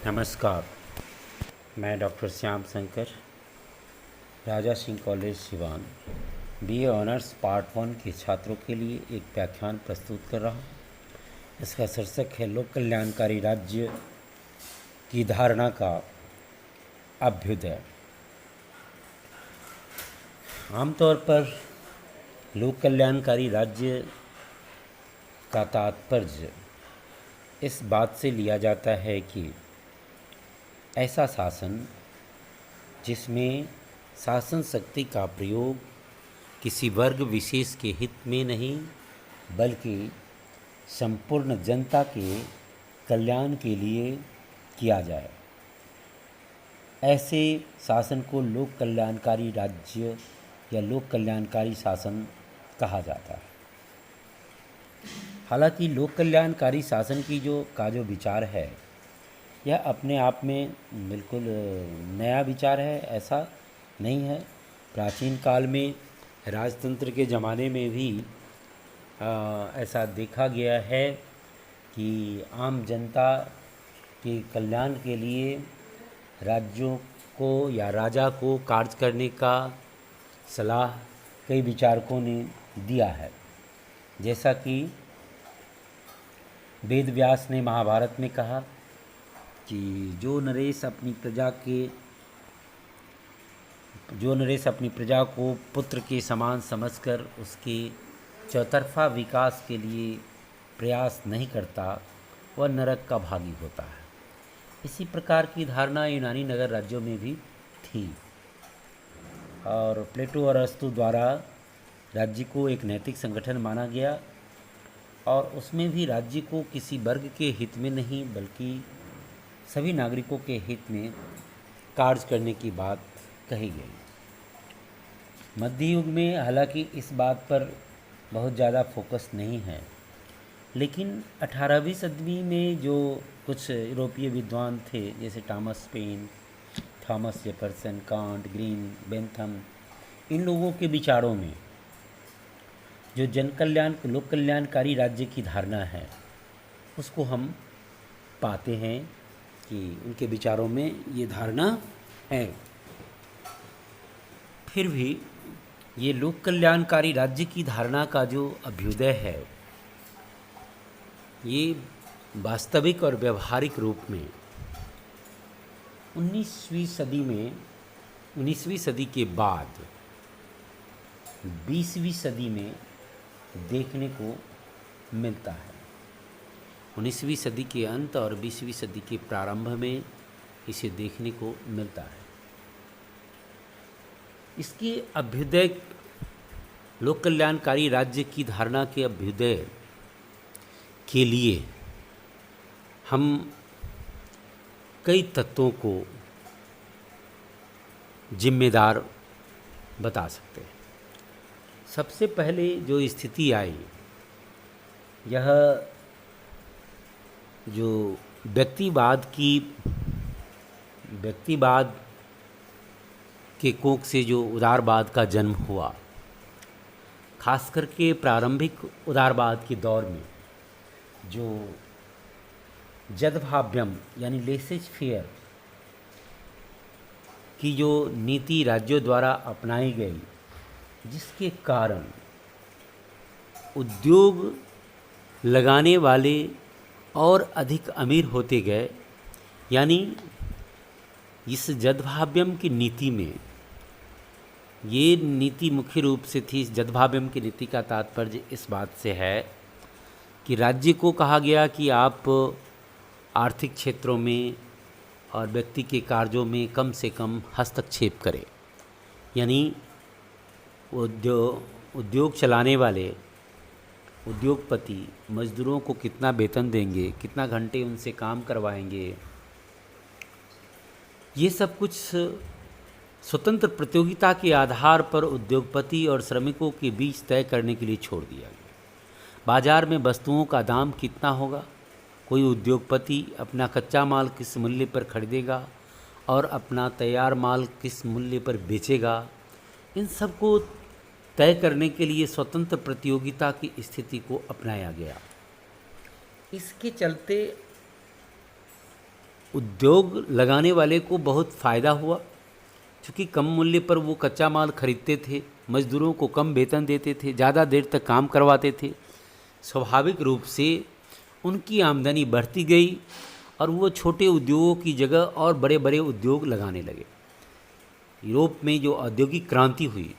नमस्कार। मैं doctor Shyam Shankar, Raja Singh college Siwan, BA honours part 1 के छात्रों के लिए एक व्याख्यान प्रस्तुत कर रहा हूँ। इसका शीर्षक है लोक कल्याणकारी राज्य की धारणा का अभ्युदय। आमतौर पर लोक कल्याणकारी राज्य का तात्पर्य इस बात से लिया जाता है कि ऐसा शासन जिसमें शासन शक्ति का प्रयोग किसी वर्ग विशेष के हित में नहीं बल्कि संपूर्ण जनता के कल्याण के लिए किया जाए, ऐसे शासन को लोक कल्याणकारी राज्य या लोक कल्याणकारी शासन कहा जाता है। हालांकि लोक कल्याणकारी शासन की जो विचार है यह अपने आप में बिल्कुल नया विचार है, ऐसा नहीं है। प्राचीन काल में राजतंत्र के ज़माने में भी ऐसा देखा गया है कि आम जनता के कल्याण के लिए राज्यों को या राजा को कार्य करने का सलाह कई विचारकों ने दिया है। जैसा कि वेद व्यास ने महाभारत में कहा कि जो नरेश अपनी प्रजा को पुत्र के समान समझकर उसके चौतरफा विकास के लिए प्रयास नहीं करता वह नरक का भागी होता है। इसी प्रकार की धारणा यूनानी नगर राज्यों में भी थी और प्लेटो और अरस्तु द्वारा राज्य को एक नैतिक संगठन माना गया और उसमें भी राज्य को किसी वर्ग के हित में नहीं बल्कि सभी नागरिकों के हित में कार्य करने की बात कही गई। मध्य युग में हालांकि इस बात पर बहुत ज़्यादा फोकस नहीं है, लेकिन 18वीं सदी में जो कुछ यूरोपीय विद्वान थे जैसे Thomas Paine, Thomas Jefferson, Kant, Green, Bentham, इन लोगों के विचारों में जो लोक कल्याणकारी राज्य की धारणा है उसको हम पाते हैं कि उनके विचारों में ये धारणा है। फिर भी ये लोक कल्याणकारी राज्य की धारणा का जो अभ्युदय है ये वास्तविक और व्यवहारिक रूप में 19वीं सदी के बाद 20वीं सदी में देखने को मिलता है। 19वीं सदी के अंत और 20वीं सदी के प्रारंभ में इसे देखने को मिलता है। इसके अभ्युदय, लोक कल्याणकारी राज्य की धारणा के अभ्युदय के लिए हम कई तत्वों को जिम्मेदार बता सकते हैं। सबसे पहले जो स्थिति आई, यह जो व्यक्तिवाद के कोख से जो उदारवाद का जन्म हुआ, खास करके प्रारंभिक उदारवाद के दौर में जो जदभाव्यम यानी लेसेज फेयर की जो नीति राज्यों द्वारा अपनाई गई, जिसके कारण उद्योग लगाने वाले और अधिक अमीर होते गए। यानी इस जदभाव्यम की नीति में ये नीति मुख्य रूप से थी। जदभाव्यम की नीति का तात्पर्य इस बात से है कि राज्य को कहा गया कि आप आर्थिक क्षेत्रों में और व्यक्ति के कार्यों में कम से कम हस्तक्षेप करें। यानी उद्योग चलाने वाले उद्योगपति मजदूरों को कितना वेतन देंगे, कितना घंटे उनसे काम करवाएंगे, ये सब कुछ स्वतंत्र प्रतियोगिता के आधार पर उद्योगपति और श्रमिकों के बीच तय करने के लिए छोड़ दिया गया। बाजार में वस्तुओं का दाम कितना होगा, कोई उद्योगपति अपना कच्चा माल किस मूल्य पर खरीदेगा और अपना तैयार माल किस मूल्य पर बेचेगा, इन सब को तय करने के लिए स्वतंत्र प्रतियोगिता की स्थिति को अपनाया गया। इसके चलते उद्योग लगाने वाले को बहुत फ़ायदा हुआ, क्योंकि कम मूल्य पर वो कच्चा माल खरीदते थे, मज़दूरों को कम वेतन देते थे, ज़्यादा देर तक काम करवाते थे। स्वाभाविक रूप से उनकी आमदनी बढ़ती गई और वो छोटे उद्योगों की जगह और बड़े बड़े उद्योग लगाने लगे। यूरोप में जो औद्योगिक क्रांति हुई,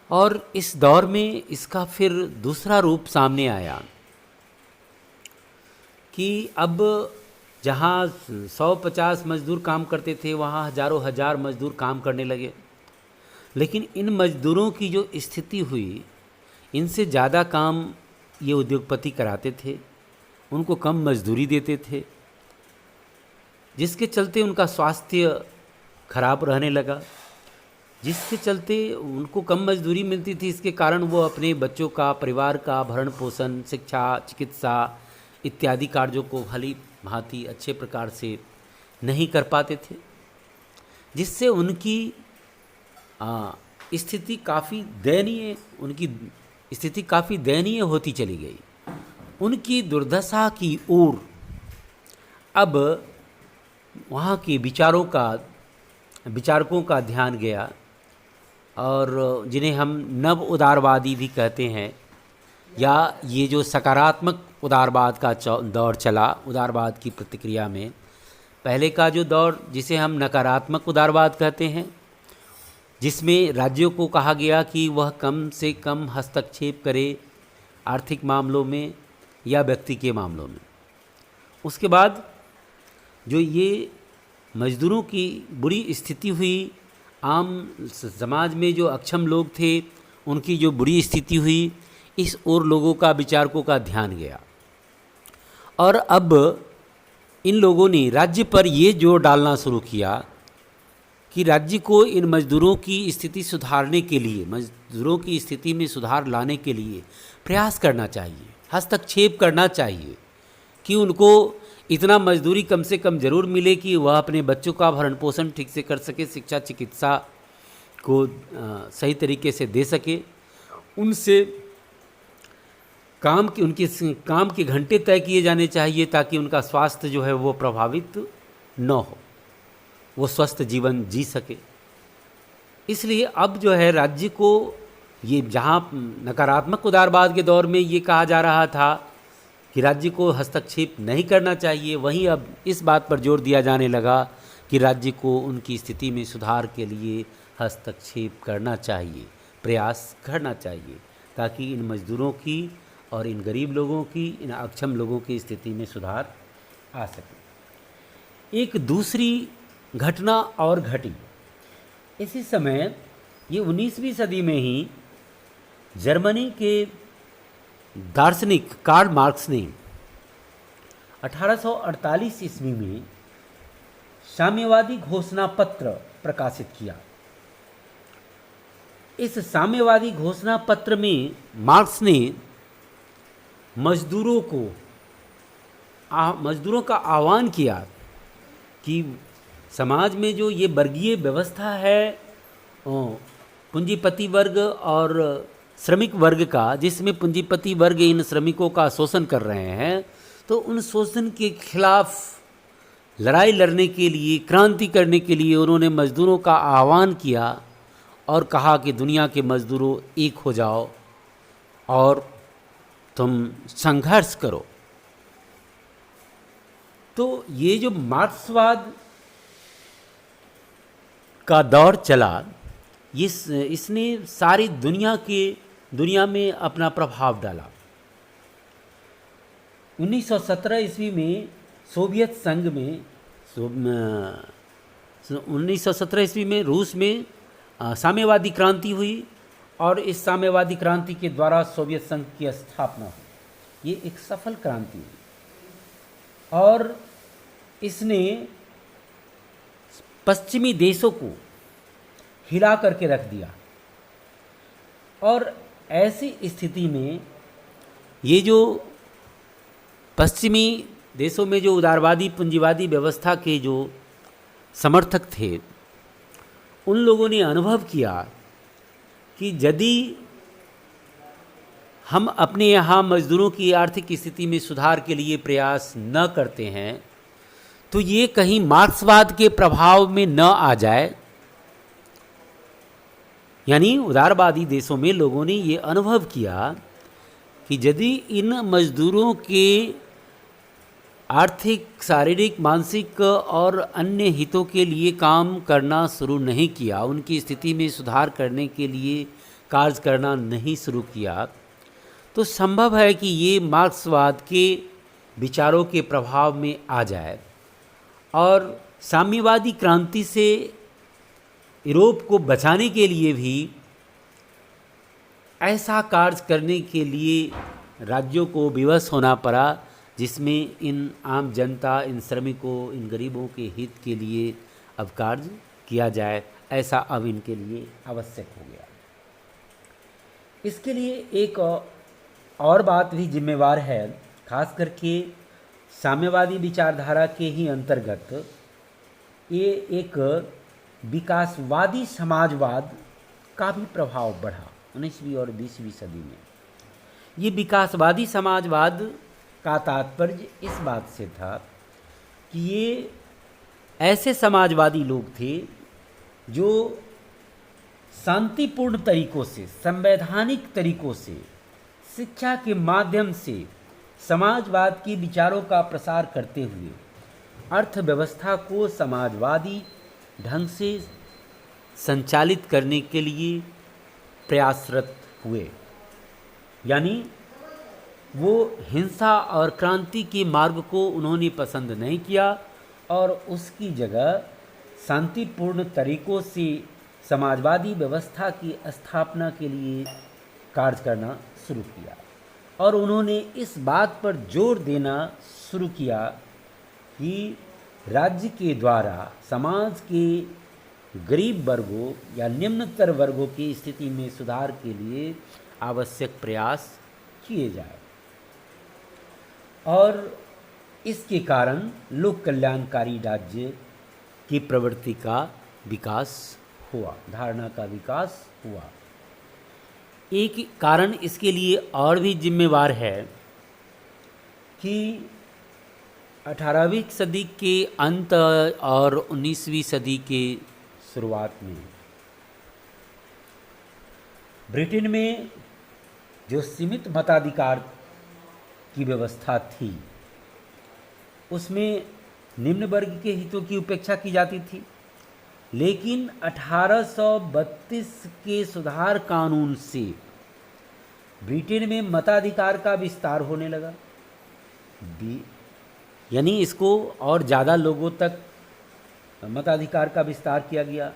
और इस दौर में इसका फिर दूसरा रूप सामने आया कि अब जहाँ 150 मज़दूर काम करते थे वहाँ हज़ारों हज़ार मज़दूर काम करने लगे। लेकिन इन मज़दूरों की जो स्थिति हुई, इनसे ज़्यादा काम ये उद्योगपति कराते थे, उनको कम मजदूरी देते थे, जिसके चलते उनका स्वास्थ्य खराब रहने लगा, जिसके चलते उनको कम मजदूरी मिलती थी। इसके कारण वो अपने बच्चों का, परिवार का भरण पोषण, शिक्षा, चिकित्सा इत्यादि कार्यों को भली भांति अच्छे प्रकार से नहीं कर पाते थे, जिससे उनकी स्थिति काफ़ी दयनीय होती चली गई। उनकी दुर्दशा की ओर अब वहाँ के विचारकों का ध्यान गया, और जिन्हें हम नव उदारवादी भी कहते हैं, या ये जो सकारात्मक उदारवाद का दौर चला, उदारवाद की प्रतिक्रिया में पहले का जो दौर जिसे हम नकारात्मक उदारवाद कहते हैं, जिसमें राज्यों को कहा गया कि वह कम से कम हस्तक्षेप करे आर्थिक मामलों में या व्यक्ति के मामलों में। उसके बाद जो ये मज़दूरों की बुरी स्थिति हुई, आम समाज में जो अक्षम लोग थे उनकी जो बुरी स्थिति हुई, इस ओर लोगों का, विचारकों का ध्यान गया। और अब इन लोगों ने राज्य पर ये जोर डालना शुरू किया कि राज्य को इन मज़दूरों की स्थिति सुधारने के लिए, मज़दूरों की स्थिति में सुधार लाने के लिए प्रयास करना चाहिए, हस्तक्षेप करना चाहिए, कि उनको इतना मजदूरी कम से कम ज़रूर मिले कि वह अपने बच्चों का भरण पोषण ठीक से कर सके, शिक्षा चिकित्सा को सही तरीके से दे सके, उनसे उनके काम के घंटे तय किए जाने चाहिए ताकि उनका स्वास्थ्य जो है वो प्रभावित न हो, वो स्वस्थ जीवन जी सके। इसलिए अब जो है राज्य को, ये जहाँ नकारात्मक उदारवाद के दौर में ये कहा जा रहा था कि राज्य को हस्तक्षेप नहीं करना चाहिए, वहीं अब इस बात पर जोर दिया जाने लगा कि राज्य को उनकी स्थिति में सुधार के लिए हस्तक्षेप करना चाहिए, प्रयास करना चाहिए, ताकि इन मज़दूरों की और इन गरीब लोगों की, इन अक्षम लोगों की स्थिति में सुधार आ सके। एक दूसरी घटना और घटी इसी समय, ये 19वीं सदी में ही जर्मनी के दार्शनिक कार्ल मार्क्स ने 1848 ईस्वी में साम्यवादी घोषणा पत्र प्रकाशित किया। इस साम्यवादी घोषणा पत्र में मार्क्स ने मजदूरों का आह्वान किया कि समाज में जो ये वर्गीय व्यवस्था है पूंजीपति वर्ग और श्रमिक वर्ग का, जिसमें पूंजीपति वर्ग इन श्रमिकों का शोषण कर रहे हैं, तो उन शोषण के खिलाफ लड़ाई लड़ने के लिए, क्रांति करने के लिए उन्होंने मजदूरों का आह्वान किया और कहा कि दुनिया के मजदूरों एक हो जाओ और तुम संघर्ष करो। तो ये जो मार्क्सवाद का दौर चला, इसने सारी दुनिया में अपना प्रभाव डाला। 1917 ईस्वी में सोवियत संघ में 1917 ईस्वी में रूस में साम्यवादी क्रांति हुई और इस साम्यवादी क्रांति के द्वारा सोवियत संघ की स्थापना हुई। ये एक सफल क्रांति हुई और इसने पश्चिमी देशों को हिला करके रख दिया। और ऐसी स्थिति में ये जो पश्चिमी देशों में जो उदारवादी पूंजीवादी व्यवस्था के जो समर्थक थे, उन लोगों ने अनुभव किया कि यदि हम अपने यहाँ मजदूरों की आर्थिक स्थिति में सुधार के लिए प्रयास न करते हैं तो ये कहीं मार्क्सवाद के प्रभाव में न आ जाए। यानी उदारवादी देशों में लोगों ने ये अनुभव किया कि यदि इन मजदूरों के आर्थिक, शारीरिक, मानसिक और अन्य हितों के लिए काम करना शुरू नहीं किया, उनकी स्थिति में सुधार करने के लिए कार्य करना नहीं शुरू किया, तो संभव है कि ये मार्क्सवाद के विचारों के प्रभाव में आ जाए और साम्यवादी क्रांति से यूरोप को बचाने के लिए भी ऐसा कार्य करने के लिए राज्यों को विवश होना पड़ा जिसमें इन आम जनता, इन श्रमिकों, इन गरीबों के हित के लिए अब कार्य किया जाए। ऐसा अब इनके लिए आवश्यक हो गया। इसके लिए एक और बात भी जिम्मेवार है, खास करके साम्यवादी विचारधारा के ही अंतर्गत ये एक विकासवादी समाजवाद का भी प्रभाव बढ़ा 19वीं और 20वीं सदी में। ये विकासवादी समाजवाद का तात्पर्य इस बात से था कि ये ऐसे समाजवादी लोग थे जो शांतिपूर्ण तरीकों से, संवैधानिक तरीकों से, शिक्षा के माध्यम से समाजवाद के विचारों का प्रसार करते हुए अर्थव्यवस्था को समाजवादी ढंग से संचालित करने के लिए प्रयासरत हुए। यानी वो हिंसा और क्रांति के मार्ग को उन्होंने पसंद नहीं किया और उसकी जगह शांतिपूर्ण तरीकों से समाजवादी व्यवस्था की स्थापना के लिए कार्य करना शुरू किया। और उन्होंने इस बात पर जोर देना शुरू किया कि राज्य के द्वारा समाज के गरीब वर्गों या निम्नतर वर्गों की स्थिति में सुधार के लिए आवश्यक प्रयास किए जाए और इसके कारण लोक कल्याणकारी राज्य की प्रवृत्ति का विकास हुआ, धारणा का विकास हुआ। एक कारण इसके लिए और भी जिम्मेवार है कि 18वीं सदी के अंत और 19वीं सदी के शुरुआत में ब्रिटेन में जो सीमित मताधिकार की व्यवस्था थी उसमें निम्न वर्ग के हितों की उपेक्षा की जाती थी, लेकिन 1832 के सुधार कानून से ब्रिटेन में मताधिकार का विस्तार होने लगा। यानी इसको और ज़्यादा लोगों तक मताधिकार का विस्तार किया गया।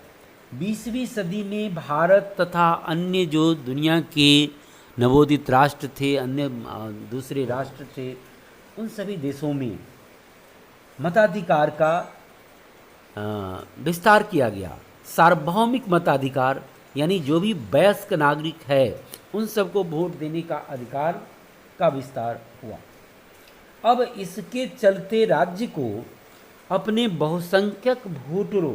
20वीं सदी में भारत तथा अन्य जो दुनिया के नवोदित राष्ट्र थे, अन्य दूसरे राष्ट्र थे, उन सभी देशों में मताधिकार का विस्तार किया गया। सार्वभौमिक मताधिकार यानी जो भी वयस्क नागरिक है उन सबको वोट देने का अधिकार का विस्तार हुआ। अब इसके चलते राज्य को अपने बहुसंख्यक वोटरों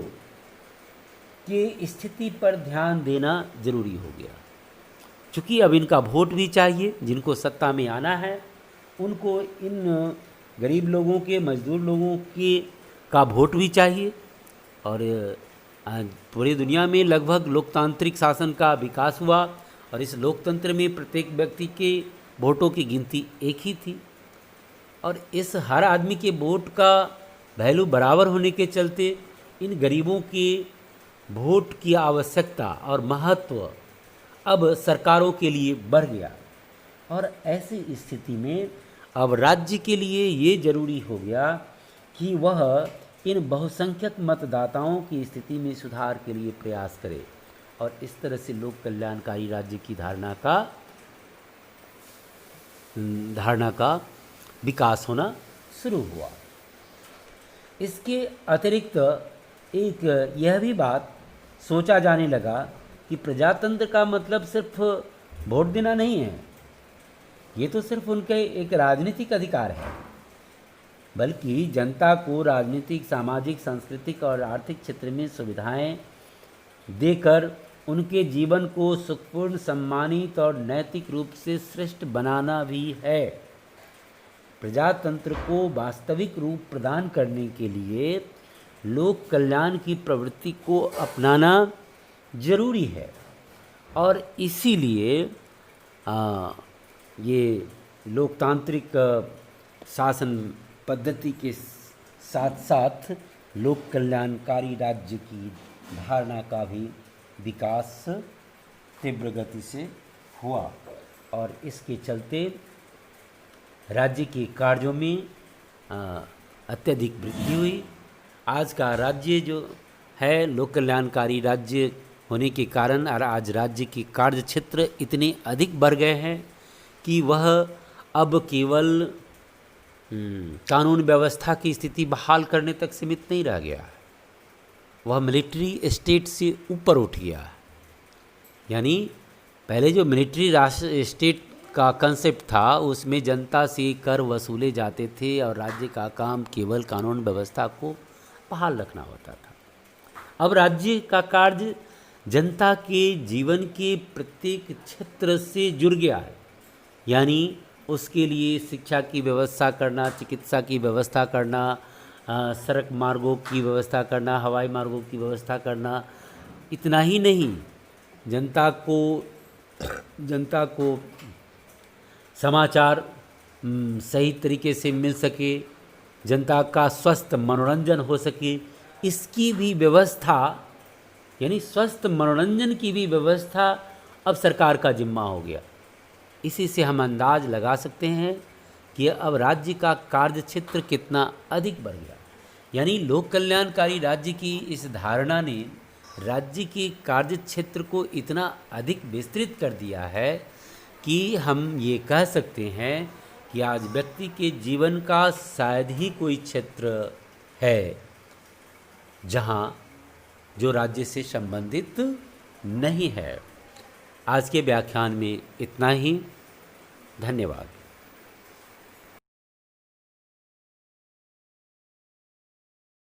के स्थिति पर ध्यान देना जरूरी हो गया, क्योंकि अब इनका वोट भी चाहिए। जिनको सत्ता में आना है उनको इन गरीब लोगों के, मजदूर लोगों के का वोट भी चाहिए। और पूरी दुनिया में लगभग लोकतांत्रिक शासन का विकास हुआ और इस लोकतंत्र में प्रत्येक व्यक्ति के वोटों की गिनती एक ही थी और इस हर आदमी के वोट का वैल्यू बराबर होने के चलते इन गरीबों के वोट की आवश्यकता और महत्व अब सरकारों के लिए बढ़ गया। और ऐसी स्थिति में अब राज्य के लिए ये जरूरी हो गया कि वह इन बहुसंख्यक मतदाताओं की स्थिति में सुधार के लिए प्रयास करे और इस तरह से लोक कल्याणकारी राज्य की धारणा का विकास होना शुरू हुआ। इसके अतिरिक्त एक यह भी बात सोचा जाने लगा कि प्रजातंत्र का मतलब सिर्फ वोट देना नहीं है, ये तो सिर्फ उनके एक राजनीतिक अधिकार है, बल्कि जनता को राजनीतिक, सामाजिक, सांस्कृतिक और आर्थिक क्षेत्र में सुविधाएं देकर उनके जीवन को सुखपूर्ण, सम्मानित और नैतिक रूप से श्रेष्ठ बनाना भी है। प्रजातंत्र को वास्तविक रूप प्रदान करने के लिए लोक कल्याण की प्रवृत्ति को अपनाना जरूरी है। और इसीलिए ये लोकतांत्रिक शासन पद्धति के साथ साथ लोक कल्याणकारी राज्य की धारणा का भी विकास तीव्र गति से हुआ और इसके चलते राज्य के कार्यों में अत्यधिक वृद्धि हुई। आज का राज्य जो है लोक कल्याणकारी राज्य होने के कारण आज राज्य के कार्य क्षेत्र इतने अधिक बढ़ गए हैं कि वह अब केवल कानून व्यवस्था की स्थिति बहाल करने तक सीमित नहीं रह गया है, वह मिलिट्री स्टेट से ऊपर उठ गया है। यानी पहले जो मिलिट्री राष्ट्र स्टेट का कंसेप्ट था उसमें जनता से कर वसूले जाते थे और राज्य का काम केवल कानून व्यवस्था को बहाल रखना होता था। अब राज्य का कार्य जनता के जीवन के प्रत्येक क्षेत्र से जुड़ गया है। यानी उसके लिए शिक्षा की व्यवस्था करना, चिकित्सा की व्यवस्था करना, सड़क मार्गों की व्यवस्था करना, हवाई मार्गों की व्यवस्था करना, इतना ही नहीं, जनता को समाचार सही तरीके से मिल सके, जनता का स्वस्थ मनोरंजन हो सके, इसकी भी व्यवस्था यानी स्वस्थ मनोरंजन की भी व्यवस्था अब सरकार का जिम्मा हो गया। इसी से हम अंदाज लगा सकते हैं कि अब राज्य का कार्य क्षेत्र कितना अधिक बढ़ गया। यानी लोक कल्याणकारी राज्य की इस धारणा ने राज्य के कार्य क्षेत्र को इतना अधिक विस्तृत कर दिया है कि हम ये कह सकते हैं कि आज व्यक्ति के जीवन का शायद ही कोई क्षेत्र है जहाँ जो राज्य से संबंधित नहीं है। आज के व्याख्यान में इतना ही। धन्यवाद।